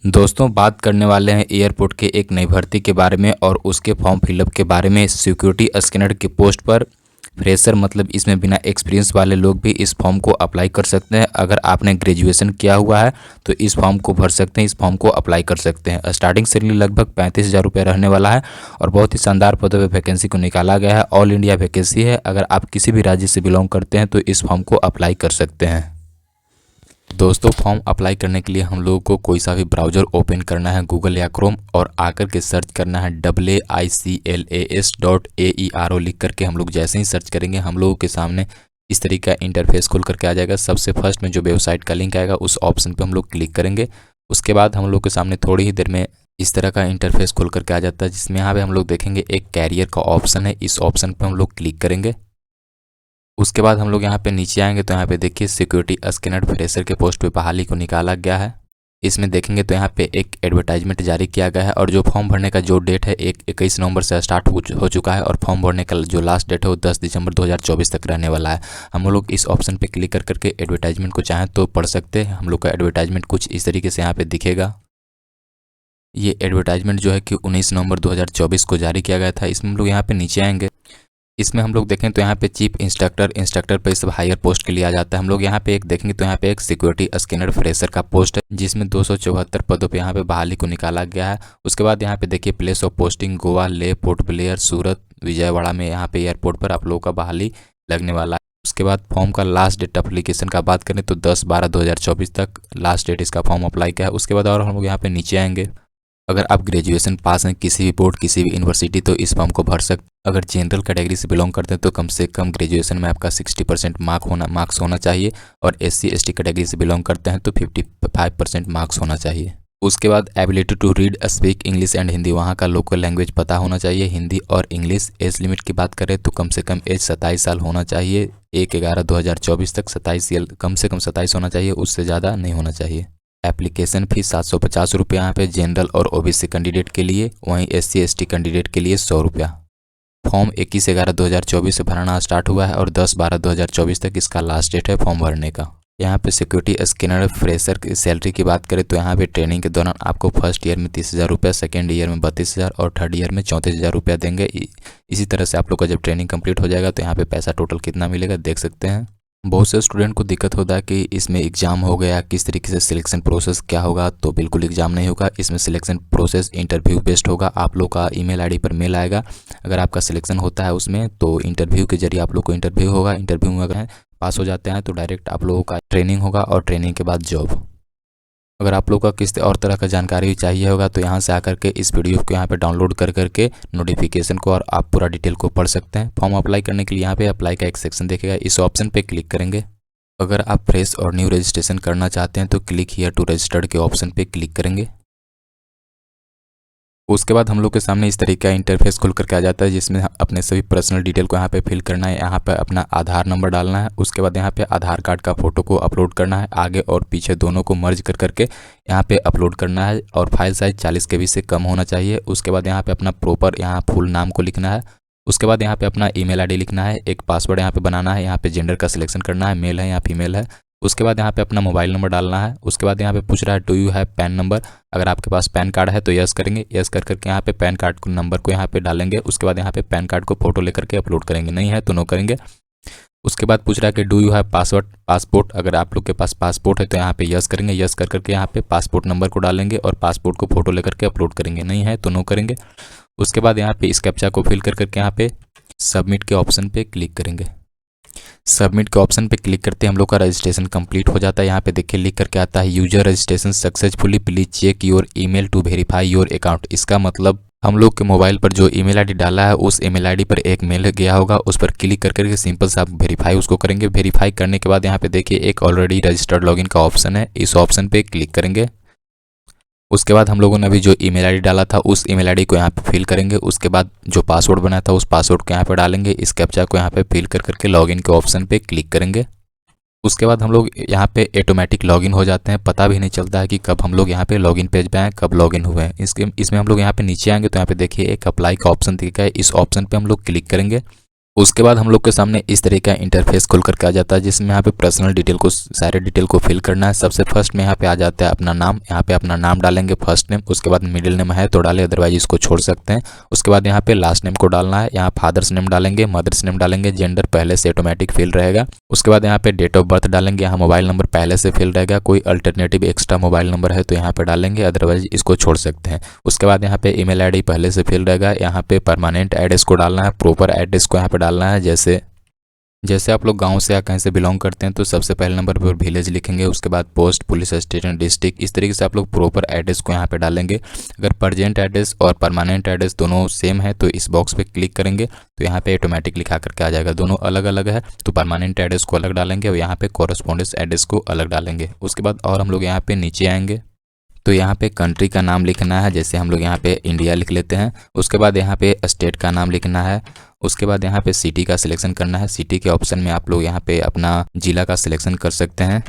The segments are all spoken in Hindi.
दोस्तों बात करने वाले हैं एयरपोर्ट के एक नई भर्ती के बारे में और उसके फॉर्म फिलअप के बारे में। सिक्योरिटी स्कैनर की पोस्ट पर फ्रेशर मतलब इसमें बिना एक्सपीरियंस वाले लोग भी इस फॉर्म को अप्लाई कर सकते हैं। अगर आपने ग्रेजुएशन किया हुआ है तो इस फॉर्म को भर सकते हैं, इस फॉर्म को अप्लाई कर सकते हैं। स्टार्टिंग सैलरी लगभग 35,000 रुपये रहने वाला है और बहुत ही शानदार पदों पर वैकेंसी को निकाला गया है। ऑल इंडिया वैकेंसी है। अगर आप किसी भी राज्य से बिलोंग करते हैं तो इस फॉर्म को अप्लाई कर सकते हैं। दोस्तों फॉर्म अप्लाई करने के लिए हम लोगों को कोई सा भी ब्राउज़र ओपन करना है, गूगल या क्रोम, और आकर के सर्च करना है WICLAS.AERO लिख करके। हम लोग जैसे ही सर्च करेंगे हम लोगों के सामने इस तरीके का इंटरफेस खुल करके आ जाएगा। सबसे फर्स्ट में जो वेबसाइट का लिंक आएगा उस ऑप्शन पे हम लोग क्लिक करेंगे। उसके बाद हम लोग के सामने थोड़ी ही देर में इस तरह का इंटरफेस खुल करके आ जाता है, जिसमें यहाँ पे हम लोग देखेंगे एक कैरियर का ऑप्शन है। इस ऑप्शन पर हम लोग क्लिक करेंगे। उसके बाद हम लोग यहाँ पे नीचे आएंगे तो यहाँ पे देखिए सिक्योरिटी स्कैनर फ्रेशर के पोस्ट पे बहाली को निकाला गया है। इसमें देखेंगे तो यहाँ पे एक एडवर्टाइजमेंट जारी किया गया है और जो फॉर्म भरने का जो डेट है 21 नवंबर से स्टार्ट हो चुका है और फॉर्म भरने का जो लास्ट डेट है वो 10 दिसंबर 2024 तक रहने वाला है। हम लोग इस ऑप्शन पे क्लिक कर करके एडवर्टाइजमेंट को चाहें तो पढ़ सकते हैं। हम लोग का एडवर्टाइजमेंट कुछ इस तरीके से यहाँ पे दिखेगा। ये एडवर्टाइजमेंट जो है कि 19 नवंबर 2024 को जारी किया गया था। इसमें हम लोग यहाँ पे नीचे आएंगे। इसमें हम लोग देखें तो यहाँ पे चीफ इंस्ट्रक्टर पे सब हायर पोस्ट के लिए आ जाता है। हम लोग यहाँ पे एक देखेंगे तो यहाँ पे एक सिक्योरिटी स्कैनर फ्रेशर का पोस्ट है, जिसमें 274 पदों पे यहाँ पे बहाली को निकाला गया है। उसके बाद यहाँ पे देखिए place of posting Goa, Leh, Port Blair, Surat, Vijayawada में यहाँ पे एयरपोर्ट पर आप लोगों का बहाली लगने वाला है। उसके बाद फॉर्म का लास्ट डेट एप्लीकेशन का बात करें तो 10/12/2024 तक लास्ट डेट इसका फॉर्म अप्लाई किया है। उसके बाद और हम लोग यहाँ पे नीचे आएंगे। अगर आप ग्रेजुएशन पास हैं किसी भी बोर्ड किसी भी यूनिवर्सिटी तो इस फॉर्म को भर सकते। अगर जनरल कैटेगरी से बिलोंग करते हैं तो कम से कम ग्रेजुएशन में आपका 60% मार्क्स होना चाहिए और SC ST कैटेगरी से बिलोंग करते हैं तो 55% मार्क्स होना चाहिए। उसके बाद ability to read speak English and Hindi, वहाँ का लोकल लैंग्वेज पता होना चाहिए, हिंदी और इंग्लिश। एज लिमिट की बात करें तो कम से कम एज 27 साल होना चाहिए। 1/11/2024 तक 27 कम से कम 27 होना चाहिए, उससे ज़्यादा नहीं होना चाहिए। एप्लीकेशन फीस 750 रुपये यहाँ पे जनरल और OBC कैंडिडेट के लिए, वहीं SC ST कैंडिडेट के लिए 100 रुपया। फॉर्म 21/11/2024 से भरना स्टार्ट हुआ है और 10/12/2024 तक इसका लास्ट डेट है फॉर्म भरने का। यहाँ पे सिक्योरिटी स्कैनर फ्रेशर की सैलरी की बात करें तो यहाँ पे ट्रेनिंग के दौरान आपको फर्स्ट ईयर में 30,000 रुपया, सेकेंड ईयर में 32,000 और थर्ड ईयर में 34,000 रुपया देंगे। इसी तरह से आप लोग का जब ट्रेनिंग कंप्लीट हो जाएगा तो यहाँ पे पैसा टोटल कितना मिलेगा देख सकते हैं। बहुत से स्टूडेंट को दिक्कत होता है कि इसमें एग्ज़ाम हो गया, किस तरीके से सिलेक्शन प्रोसेस क्या होगा। तो बिल्कुल एग्ज़ाम नहीं होगा, इसमें सिलेक्शन प्रोसेस इंटरव्यू बेस्ड होगा। आप लोग का ईमेल आईडी पर मेल आएगा। अगर आपका सिलेक्शन होता है उसमें तो इंटरव्यू के जरिए आप लोग को इंटरव्यू होगा। इंटरव्यू में अगर पास हो जाते हैं तो डायरेक्ट आप लोगों का ट्रेनिंग होगा और ट्रेनिंग के बाद जॉब। अगर आप लोग का किसी और तरह का जानकारी चाहिए होगा तो यहाँ से आकर के इस वीडियो को यहाँ पे डाउनलोड कर करके नोटिफिकेशन को और आप पूरा डिटेल को पढ़ सकते हैं। फॉर्म अप्लाई करने के लिए यहाँ पे अप्लाई का एक सेक्शन देखेगा, इस ऑप्शन पे क्लिक करेंगे। अगर आप फ्रेश और न्यू रजिस्ट्रेशन करना चाहते हैं तो क्लिक हियर टू रजिस्टर्ड के ऑप्शन पे क्लिक करेंगे। उसके बाद हम लोग के सामने इस तरीके का इंटरफेस खुल करके आ जाता है, जिसमें अपने सभी पर्सनल डिटेल को यहाँ पे फिल करना है। यहाँ पे अपना आधार नंबर डालना है। उसके बाद यहाँ पे आधार कार्ड का फोटो को अपलोड करना है, आगे और पीछे दोनों को मर्ज कर करके यहाँ पे अपलोड करना है और फाइल साइज 40 KB से कम होना चाहिए। उसके बाद यहाँ पे अपना प्रॉपर यहाँ फुल नाम को लिखना है। उसके बाद यहाँ पे अपना ईमेल आईडी लिखना है, एक पासवर्ड यहाँ पे बनाना है, यहाँ पे जेंडर का सिलेक्शन करना है, मेल है या फीमेल है। उसके बाद यहाँ पे अपना मोबाइल नंबर डालना है। उसके बाद यहाँ पे पूछ रहा है do you have pan number, अगर आपके पास पैन कार्ड है तो यस करेंगे। यस कर करके यहाँ पे पैन कार्ड नंबर को यहाँ पे डालेंगे। उसके बाद यहाँ पे पैन कार्ड को फोटो लेकर के अपलोड करेंगे, नहीं है तो नो करेंगे। उसके बाद पूछ रहा है कि डू यू हैव पासपोर्ट, अगर आप लोग के पास पासपोर्ट है तो यहाँ पे यस करेंगे। यस कर करके यहाँ पे पासपोर्ट नंबर को डालेंगे और पासपोर्ट को फोटो लेकर के अपलोड करेंगे, नहीं है तो नो करेंगे। उसके बाद यहाँ पे इस कैप्चा को फिल कर करके यहाँ पे सबमिट के ऑप्शन पे क्लिक करेंगे। सबमिट के ऑप्शन पे क्लिक करते हम लोग का रजिस्ट्रेशन कंप्लीट हो जाता है। यहाँ पे देखिए लिख करके आता है user registration successfully, please check your email to verify your account. इसका मतलब हम लोग के मोबाइल पर जो ईमेल आईडी डाला है उस ईमेल आईडी पर एक मेल गया होगा, उस पर क्लिक कर करके सिंपल से आप वेरीफाई उसको करेंगे। वेरीफाई करने के बाद यहाँ पे देखिए एक ऑलरेडी रजिस्टर्ड लॉगिन का ऑप्शन है, इस ऑप्शन पे क्लिक करेंगे। उसके बाद हम लोगों ने अभी जो ईमेल आईडी डाला था उस ईमेल आईडी को यहाँ पे फिल करेंगे। उसके बाद जो पासवर्ड बनाया था उस पासवर्ड को यहाँ पे डालेंगे। इस कैप्चा को यहाँ पे फिल कर करके लॉगिन के ऑप्शन पे क्लिक करेंगे। उसके बाद हम लोग यहाँ पे ऑटोमेटिक लॉगिन हो जाते हैं, पता भी नहीं चलता है कि कब हम लोग यहाँ पे लॉगिन पेज पे आए, कब लॉगिन हुए हैं। इसमें हम लोग यहाँ पे नीचे आएंगे तो यहाँ पे देखिए एक अप्लाई का ऑप्शन दिखेगा है, इस ऑप्शन पे हम लोग क्लिक करेंगे। उसके बाद हम लोग के सामने इस तरह का इंटरफेस खुल करके आ जाता है, जिसमें यहाँ पे पर्सनल डिटेल को, सारे डिटेल को फिल करना है। सबसे फर्स्ट में यहाँ पे आ जाता है अपना नाम। यहाँ पे अपना नाम डालेंगे, फर्स्ट नेम। उसके बाद मिडिल नेम है तो डालें, अदरवाइज इसको छोड़ सकते हैं। उसके बाद यहाँ पे लास्ट नेम को डालना है। यहाँ फादर्स नेम डालेंगे, मदर्स नेम डालेंगे, जेंडर पहले से ऑटोमेटिक फिल रहेगा। उसके बाद यहाँ पे डेट ऑफ बर्थ डालेंगे। यहाँ मोबाइल नंबर पहले से फिल रहेगा, कोई अल्टरनेटिव एक्स्ट्रा मोबाइल नंबर है तो यहाँ पे डालेंगे, अदरवाइज इसको छोड़ सकते हैं। उसके बाद यहाँ पे ईमेल आईडी पहले से फिल रहेगा। यहाँ पे परमानेंट एड्रेस को डालना है, प्रॉपर एड्रेस को यहाँ पे डालना है। जैसे आप लोग गांव से या कहीं से बिलोंग करते हैं तो सबसे पहले नंबर पर विलेज लिखेंगे, उसके बाद पोस्ट, पुलिस स्टेशन, डिस्ट्रिक्ट, इस तरीके से आप लोग प्रॉपर एड्रेस को यहाँ पे डालेंगे। अगर प्रेजेंट एड्रेस और परमानेंट एड्रेस दोनों सेम है तो इस बॉक्स पे क्लिक करेंगे तो यहाँ पे ऑटोमेटिक लिखा करके आ जाएगा। दोनों अलग अलग है तो परमानेंट एड्रेस को अलग डालेंगे और यहाँ पे कॉरेस्पॉन्डेंस एड्रेस को अलग डालेंगे। उसके बाद और हम लोग यहाँ पे नीचे आएंगे तो यहाँ पे कंट्री का नाम लिखना है, जैसे हम लोग यहाँ पे इंडिया लिख लेते हैं। उसके बाद यहाँ पे स्टेट का नाम लिखना है। उसके बाद यहाँ पे सिटी का सिलेक्शन करना है। सिटी के ऑप्शन में आप लोग यहाँ पे अपना जिला का सिलेक्शन कर सकते हैं।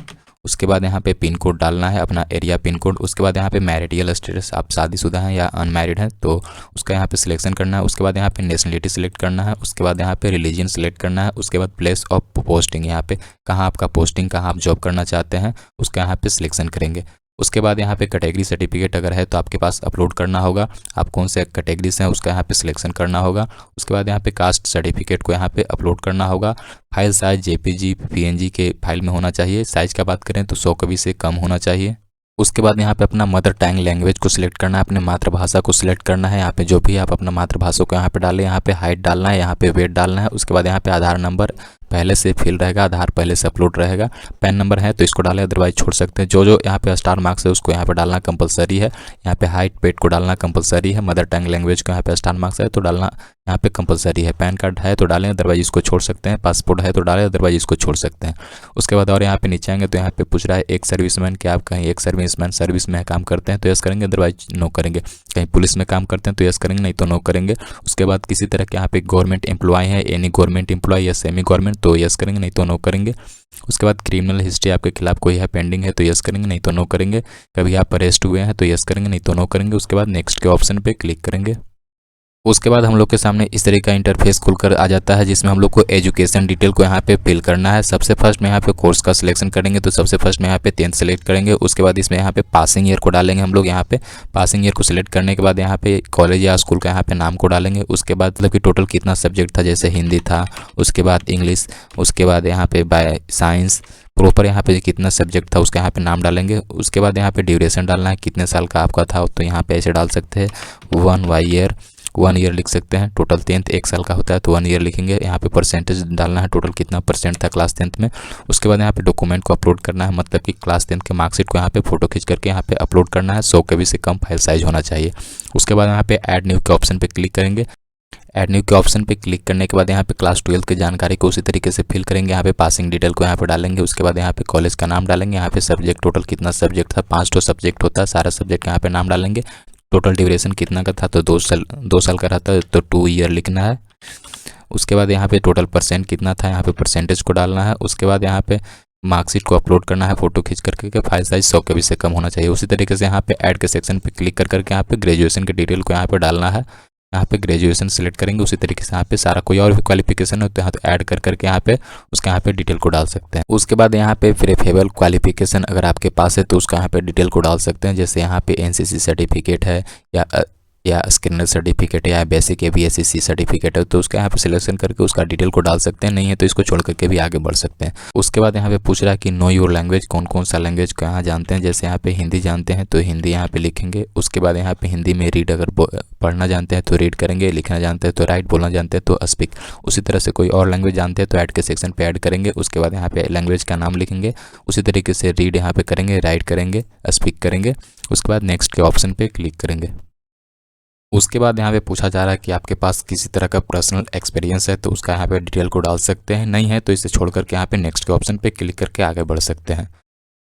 उसके बाद यहाँ पे पिन कोड डालना है, अपना एरिया पिन कोड। उसके बाद यहाँ पे मैरिटल स्टेटस, आप शादीशुदा हैं या अनमैरिड हैं तो उसका यहाँ पे सिलेक्शन करना है। उसके बाद यहाँ पे नेशनलिटी सिलेक्ट करना है। उसके बाद यहाँ पे रिलीजन सिलेक्ट करना है। उसके बाद प्लेस ऑफ पोस्टिंग, यहाँ पे कहाँ आपका पोस्टिंग, कहाँ आप जॉब करना चाहते हैं उसका यहाँ पे सिलेक्शन करेंगे। उसके बाद यहाँ पे कैटेगरी सर्टिफिकेट अगर है तो आपके पास अपलोड करना होगा, आप कौन से कैटेगरी से हैं उसका यहाँ पे सिलेक्शन करना होगा। उसके बाद यहाँ पे कास्ट सर्टिफिकेट को यहाँ पे अपलोड करना होगा। फाइल साइज जेपीजी पीएनजी के फाइल में होना चाहिए। साइज का बात करें तो 100 कभी से कम होना चाहिए। उसके बाद यहाँ पे अपना मदर टंग लैंग्वेज को सिलेक्ट करना है, अपने मातृभाषा को सिलेक्ट करना है। यहाँ पे जो भी आप अपना मातृभाषा को यहाँ पे डालें, यहाँ पे हाइट डालना है, यहाँ पे वेट डालना है। उसके बाद यहाँ पे आधार नंबर पहले से फिल रहेगा, आधार पहले से अपलोड रहेगा। पैन नंबर है तो इसको डालें, अदरवाइज छोड़ सकते हैं। जो यहाँ पे स्टार मार्क्स है उसको यहाँ पे डालना कंपलसरी है। यहाँ पे हाइट वेट को डालना कंपलसरी है। मदर टंग लैंग्वेज को यहाँ पे स्टार मार्क्स है तो डालना यहाँ पे कंपलसरी है। पैन कार्ड है तो डालें, अदरवाइज इसको छोड़ सकते हैं। पासपोर्ट है तो डालें, अदरवाइज इसको छोड़ सकते हैं। उसके बाद और यहाँ पे नीचे आएंगे तो यहाँ पे पूछ रहा है एक सर्विसमैन, क्या आप कहीं एक सर्विसमैन सर्विस में काम करते हैं तो यस करेंगे, अदरवाइज नो करेंगे। कहीं पुलिस में काम करते हैं तो यस करेंगे, नहीं तो नो करेंगे। उसके बाद किसी तरह के यहाँ पे गवर्नमेंट एम्प्लॉय है, एनी गवर्नमेंट एम्प्लॉय या सेमी गवर्नमेंट तो यस करेंगे, नहीं तो नो करेंगे। उसके बाद क्रिमिनल हिस्ट्री आपके खिलाफ कोई है पेंडिंग है तो यस करेंगे, नहीं तो नो करेंगे। कभी आप अरेस्ट हुए हैं तो यस करेंगे, नहीं तो नो करेंगे। उसके बाद नेक्स्ट के ऑप्शन पे क्लिक करेंगे। उसके बाद हम लोग के सामने इस तरह का इंटरफेस खुलकर आ जाता है, जिसमें हम लोग को एजुकेशन डिटेल को यहाँ पे फिल करना है। सबसे फर्स्ट में यहाँ पे कोर्स का सिलेक्शन करेंगे तो सबसे फर्स्ट में यहाँ पे 10th सेलेक्ट करेंगे। उसके बाद इसमें यहाँ पे पासिंग ईयर को डालेंगे हम लोग। यहाँ पे पासिंग ईयर को सिलेक्ट करने के बाद यहाँ पे कॉलेज या स्कूल का यहाँ पे नाम को डालेंगे। उसके बाद मतलब कि टोटल कितना सब्जेक्ट था, जैसे हिंदी था, उसके बाद इंग्लिश, उसके बाद यहाँ पे बाय साइंस, प्रॉपर यहाँ पे कितना सब्जेक्ट था उसका यहाँ पे नाम डालेंगे। उसके बाद यहाँ पे ड्यूरेशन डालना है, कितने साल का आपका था तो यहाँ पे ऐसे डाल सकते हैं 1 ईयर लिख सकते हैं। टोटल 10th 1 साल का होता है तो 1 ईयर लिखेंगे। यहाँ पे परसेंटेज डालना है, टोटल कितना परसेंट था क्लास 10th में। उसके बाद यहाँ पे डॉक्यूमेंट को अपलोड करना है, मतलब कि क्लास 10th के मार्कशीट को यहाँ पे फोटो खींच करके यहाँ पे अपलोड करना है। 100 KB से कम फाइल साइज होना चाहिए। उसके बाद यहाँ पे ऐड न्यू के ऑप्शन पे क्लिक करेंगे। ऐड न्यू के ऑप्शन पे क्लिक करने के बाद यहाँ पे क्लास 12 की जानकारी को उसी तरीके से फिल करेंगे। यहाँ पे पासिंग डिटेल को यहाँ पे डालेंगे। उसके बाद यहाँ पे कॉलेज का नाम डालेंगे। यहाँ पे सब्जेक्ट टोटल कितना सब्जेक्ट था, 5 सब्जेक्ट होता है, सारा सब्जेक्ट यहाँ पे नाम डालेंगे। टोटल ड्यूरेशन कितना का था तो 2 साल का रहता है तो 2 ईयर लिखना है। उसके बाद यहाँ पे टोटल परसेंट कितना था, यहाँ पे परसेंटेज को डालना है। उसके बाद यहाँ पे मार्कशीट को अपलोड करना है फोटो खींच करके, फाइल साइज 100 KB से कम होना चाहिए। उसी तरीके से यहाँ पे ऐड के सेक्शन पे क्लिक करके यहाँ पे ग्रेजुएशन के डिटेल को यहाँ पे डालना है। यहाँ पे ग्रेजुएशन सिलेक्ट करेंगे। उसी तरीके से यहाँ पे सारा कोई और भी क्वालिफिकेशन हो तो यहाँ तो ऐड करके यहाँ पे उसका यहाँ पे डिटेल को डाल सकते हैं। उसके बाद यहाँ पे प्रेफरेबल क्वालिफिकेशन अगर आपके पास है तो उसका यहाँ पे डिटेल को डाल सकते हैं। जैसे यहाँ पे NCC सर्टिफिकेट है या स्क्रीनर सर्टिफिकेट है या बेसिक ABSC सर्टिफिकेट है तो उसका यहाँ पे सिलेक्शन करके उसका डिटेल को डाल सकते हैं। नहीं है तो इसको छोड़ करके भी आगे बढ़ सकते हैं। उसके बाद यहाँ पे पूछ रहा है कि नो योर लैंग्वेज, कौन कौन सा लैंग्वेज कहाँ जानते हैं। जैसे यहाँ पे हिंदी जानते हैं तो हिंदी यहाँ पे लिखेंगे। उसके बाद यहाँ पे हिंदी में रीड अगर पढ़ना जानते हैं तो रीड करेंगे, लिखना जानते हैं तो राइट, बोलना जानते हैं तो स्पीक। उसी तरह से कोई और लैंग्वेज जानते हैं तो ऐड के सेक्शन पे ऐड करेंगे। उसके बाद यहाँ पे लैंग्वेज का नाम लिखेंगे। उसी तरीके से रीड यहाँ पे करेंगे, राइट करेंगे, स्पीक करेंगे। उसके बाद नेक्स्ट के ऑप्शन पे क्लिक करेंगे। उसके बाद यहाँ पे पूछा जा रहा है कि आपके पास किसी तरह का पर्सनल एक्सपीरियंस है तो उसका यहाँ पे डिटेल को डाल सकते हैं। नहीं है तो इसे छोड़ करके यहाँ पे नेक्स्ट के ऑप्शन पे क्लिक करके आगे बढ़ सकते हैं।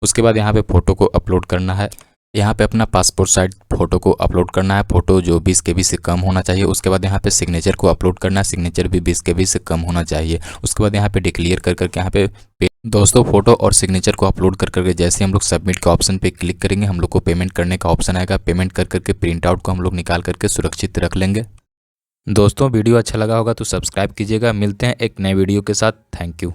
उसके बाद यहाँ पे फ़ोटो को अपलोड करना है। यहाँ पे अपना पासपोर्ट साइज फ़ोटो को अपलोड करना है। फ़ोटो जो 20 KB से कम होना चाहिए। उसके बाद यहाँ पे सिग्नेचर को अपलोड करना है। सिग्नेचर भी 20 KB से कम होना चाहिए। उसके बाद यहाँ पे डिक्लेयर करके यहाँ पे दोस्तों फोटो और सिग्नेचर को अपलोड करके जैसे हम लोग सबमिट के ऑप्शन पे क्लिक करेंगे हम लोग को पेमेंट करने का ऑप्शन आएगा। पेमेंट करके प्रिंट आउट को हम लोग निकाल करके सुरक्षित रख लेंगे। दोस्तों वीडियो अच्छा लगा होगा तो सब्सक्राइब कीजिएगा। मिलते हैं एक नए वीडियो के साथ। Thank you.